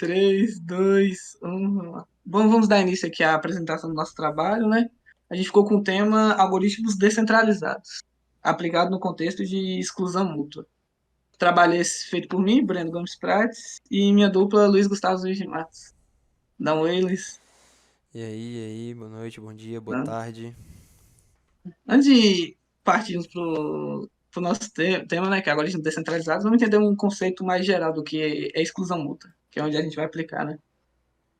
3, 2, 1. Bom, vamos dar início aqui à apresentação do nosso trabalho, né? A gente ficou com o tema algoritmos descentralizados, aplicado no contexto de exclusão mútua. Trabalho esse feito por mim, Breno Gomes Prates, e minha dupla, Luiz Gustavo Luiz de Matos. Dá um oi, Luiz. E aí, boa noite, bom dia, boa Não. tarde. Antes de partirmos para o nosso tema, né, que é algoritmos descentralizados, vamos entender um conceito mais geral do que é exclusão mútua, que é onde a gente vai aplicar, né?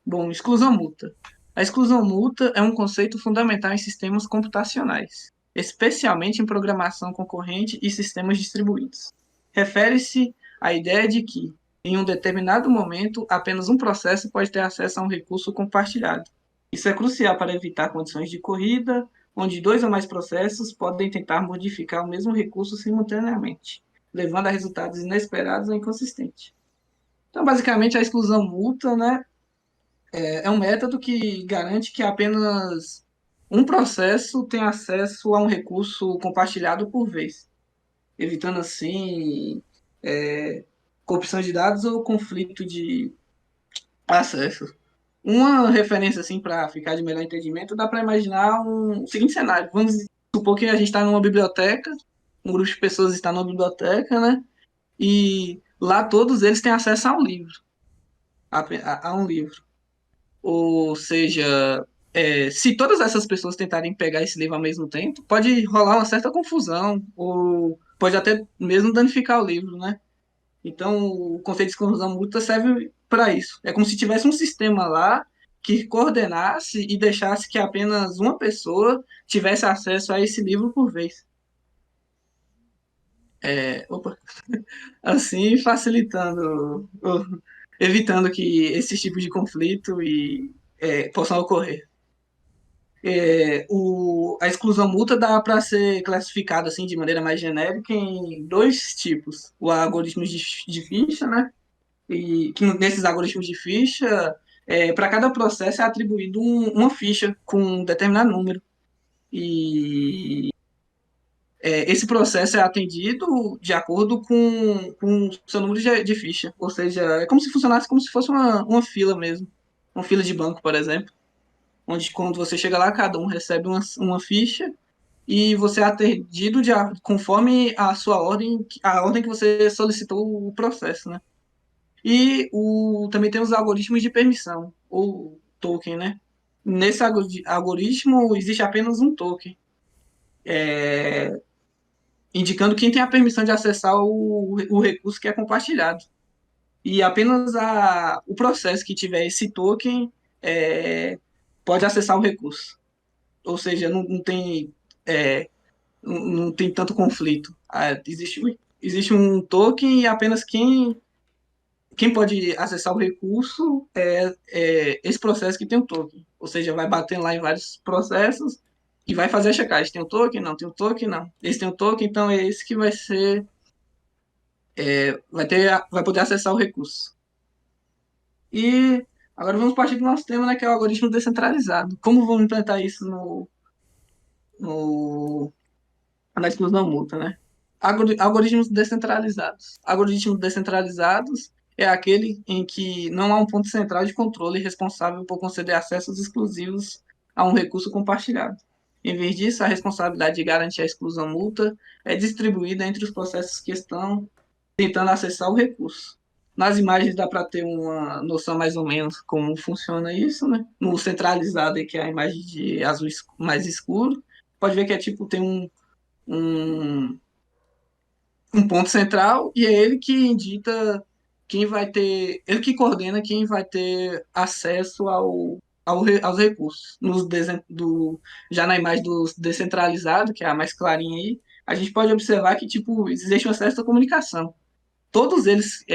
Bom, exclusão mútua. A exclusão mútua é um conceito fundamental em sistemas computacionais, especialmente em programação concorrente e sistemas distribuídos. Refere-se à ideia de que, em um determinado momento, apenas um processo pode ter acesso a um recurso compartilhado. Isso é crucial para evitar condições de corrida, onde dois ou mais processos podem tentar modificar o mesmo recurso simultaneamente, levando a resultados inesperados ou inconsistentes. Então, basicamente, a exclusão mútua, né, é um método que garante que apenas um processo tem acesso a um recurso compartilhado por vez, evitando assim corrupção de dados ou conflito de acesso. Uma referência assim para ficar de melhor entendimento, dá para imaginar o seguinte cenário. Vamos supor que a gente está numa biblioteca, um grupo de pessoas está numa biblioteca, né? E lá todos eles têm acesso a um livro, a um livro. Ou seja, se todas essas pessoas tentarem pegar esse livro ao mesmo tempo, pode rolar uma certa confusão, ou pode até mesmo danificar o livro, né? Então, o conceito de exclusão mútua serve para isso. É como se tivesse um sistema lá que coordenasse e deixasse que apenas uma pessoa tivesse acesso a esse livro por vez. Opa. Assim, facilitando, evitando que esses tipos de conflito possam ocorrer. A exclusão mútua dá para ser classificada assim de maneira mais genérica em dois tipos: o algoritmo de ficha, né? E que nesses algoritmos de ficha, para cada processo é atribuído uma ficha com um determinado número. E esse processo é atendido de acordo com o seu número de ficha. Ou seja, é como se funcionasse como se fosse uma fila mesmo. Uma fila de banco, por exemplo. Onde quando você chega lá, cada um recebe uma ficha e você é atendido conforme a sua ordem, a ordem que você solicitou o processo, né? E também tem os algoritmos de permissão, ou token, né? Nesse algoritmo existe apenas um token, indicando quem tem a permissão de acessar o recurso que é compartilhado. E apenas o processo que tiver esse token é, pode acessar o recurso. Ou seja, é, não tem tanto conflito. Existe um token e apenas quem pode acessar o recurso é esse processo que tem o token. Ou seja, vai batendo lá em vários processos e vai fazer a checagem. Tem o token? Não. Tem o token? Não. Esse tem o token, então é esse que vai poder acessar o recurso. E agora vamos partir do nosso tema, né, que é o algoritmo descentralizado. Como vamos implementar isso no, na exclusão mútua, né? Algoritmos descentralizados. Algoritmos descentralizados é aquele em que não há um ponto central de controle responsável por conceder acessos exclusivos a um recurso compartilhado. Em vez disso, a responsabilidade de garantir a exclusão mútua é distribuída entre os processos que estão tentando acessar o recurso. Nas imagens dá para ter uma noção mais ou menos como funciona isso, né? No centralizado, que é a imagem de azul mais escuro, pode ver que tem um, um ponto central e é ele que indica quem vai ter, ele que coordena quem vai ter acesso aos recursos. Já na imagem do descentralizado, que é a mais clarinha aí, a gente pode observar que existe uma certa comunicação. Todos eles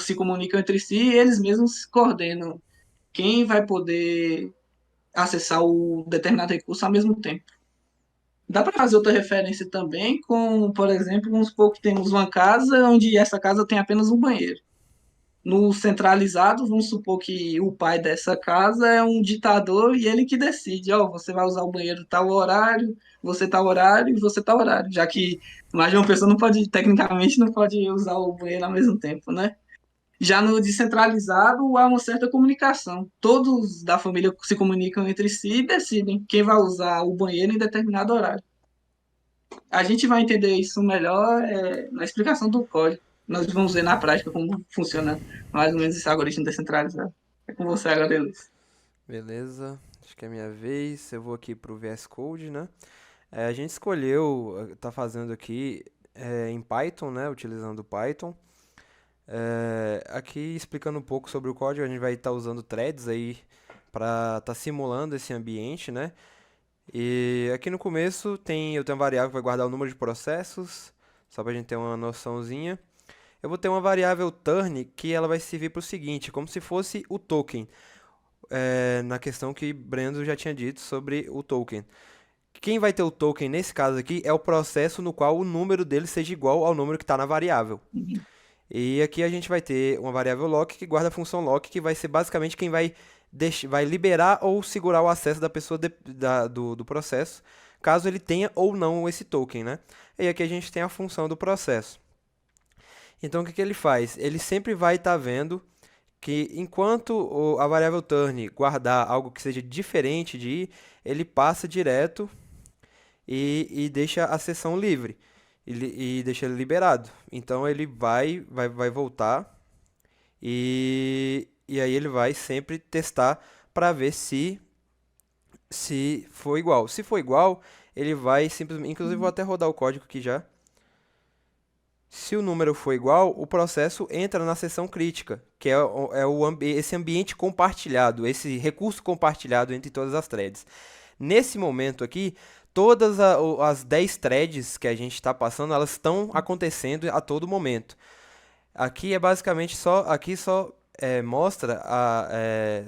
se comunicam entre si e eles mesmos coordenam quem vai poder acessar o determinado recurso ao mesmo tempo. Dá para fazer outra referência também com, por exemplo, vamos supor que temos uma casa onde essa casa tem apenas um banheiro. No centralizado, vamos supor que o pai dessa casa é um ditador e ele que decide, ó, você vai usar o banheiro tal horário, você tal horário e você tal horário, já que mais de uma pessoa não pode, tecnicamente, não pode usar o banheiro ao mesmo tempo, né? Já no descentralizado, há uma certa comunicação. Todos da família se comunicam entre si e decidem quem vai usar o banheiro em determinado horário. A gente vai entender isso melhor na explicação do código. Nós vamos ver na prática como funciona mais ou menos esse algoritmo descentralizado. É com você agora, Elis. Beleza, acho que é a minha vez. Eu vou aqui para o VS Code, né? A gente escolheu, tá fazendo aqui em Python, né? Utilizando o Python. Aqui explicando um pouco sobre o código, a gente vai estar usando threads aí para estar simulando esse ambiente, né? E aqui no começo eu tenho uma variável que vai guardar o número de processos, só para a gente ter uma noçãozinha. Eu vou ter uma variável turn que ela vai servir para o seguinte, como se fosse o token, na questão que Brendo já tinha dito sobre o token. Quem vai ter o token nesse caso aqui é o processo no qual o número dele seja igual ao número que está na variável. E aqui a gente vai ter uma variável lock que guarda a função lock, que vai ser basicamente quem vai liberar ou segurar o acesso da pessoa do processo, caso ele tenha ou não esse token, né? E aqui a gente tem a função do processo. Então o que ele faz? Ele sempre vai estar vendo que enquanto a variável turn guardar algo que seja diferente de i, ele passa direto e deixa a sessão livre e deixa ele liberado. Então ele vai voltar e aí ele vai sempre testar para ver se for igual. Se for igual, ele vai simplesmente. Inclusive, vou até rodar o código aqui já. Se o número for igual, o processo entra na seção crítica, que esse ambiente compartilhado, esse recurso compartilhado entre todas as threads. Nesse momento aqui, todas as 10 threads que a gente está passando, elas estão acontecendo a todo momento. Aqui é basicamente só mostra,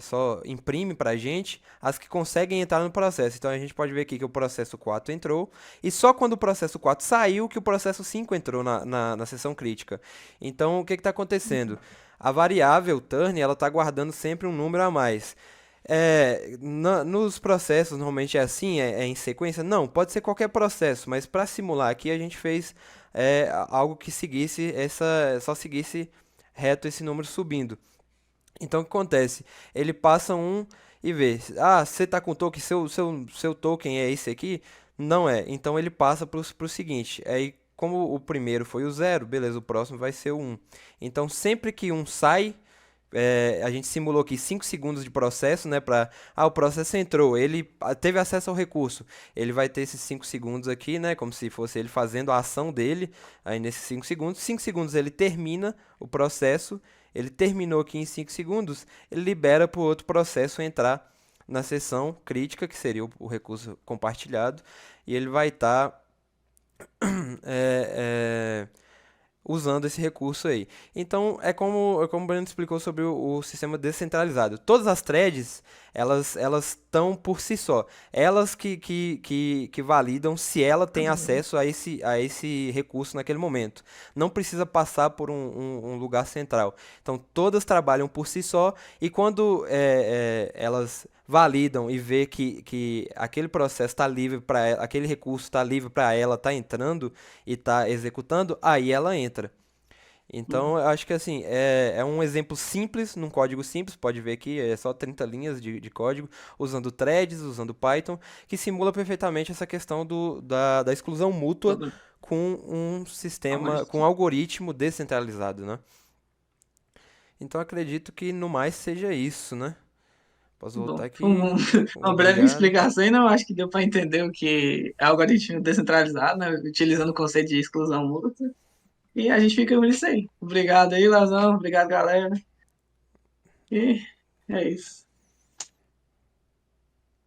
só imprime para a gente as que conseguem entrar no processo. Então a gente pode ver aqui que o processo 4 entrou, e só quando o processo 4 saiu que o processo 5 entrou na seção crítica. Então o que está acontecendo? A variável turn ela está guardando sempre um número a mais. Nos processos normalmente é assim, é em sequência? Não, pode ser qualquer processo, mas para simular aqui a gente fez algo que só seguisse reto esse número subindo. Então o que acontece? Ele passa um e vê, você está com token, seu token é esse aqui? Não é, então ele passa para o seguinte, aí como o primeiro foi o zero, beleza, o próximo vai ser o 1. Então sempre que um sai, a gente simulou aqui 5 segundos de processo, né? O processo entrou, ele teve acesso ao recurso. Ele vai ter esses 5 segundos aqui, né? Como se fosse ele fazendo a ação dele. Aí nesses 5 segundos ele termina o processo. Ele terminou aqui em 5 segundos, ele libera para o outro processo entrar na seção crítica, que seria o recurso compartilhado. E ele vai estar usando esse recurso aí. Então, é como o Breno explicou sobre o sistema descentralizado. Todas as threads, elas estão por si só. Elas que validam se ela tem acesso a esse recurso naquele momento. Não precisa passar por um lugar central. Então, todas trabalham por si só e quando elas validam e vê que aquele processo está livre para ela, aquele recurso está livre para ela, está entrando e está executando, aí ela entra. Então, eu acho que assim, é um exemplo simples, num código simples, pode ver aqui, é só 30 linhas de código, usando threads, usando Python, que simula perfeitamente essa questão da exclusão mútua Todo com um sistema, com um algoritmo. algoritmo descentralizado, né? Então, acredito que no mais seja isso, né? Posso voltar Bom, foi aqui. uma breve Obrigado. explicação e não acho que deu para entender o que é algoritmo descentralizado, né? Utilizando o conceito de exclusão mútua. E a gente fica com isso aí. Obrigado aí, Lazão. Obrigado, galera. E é isso.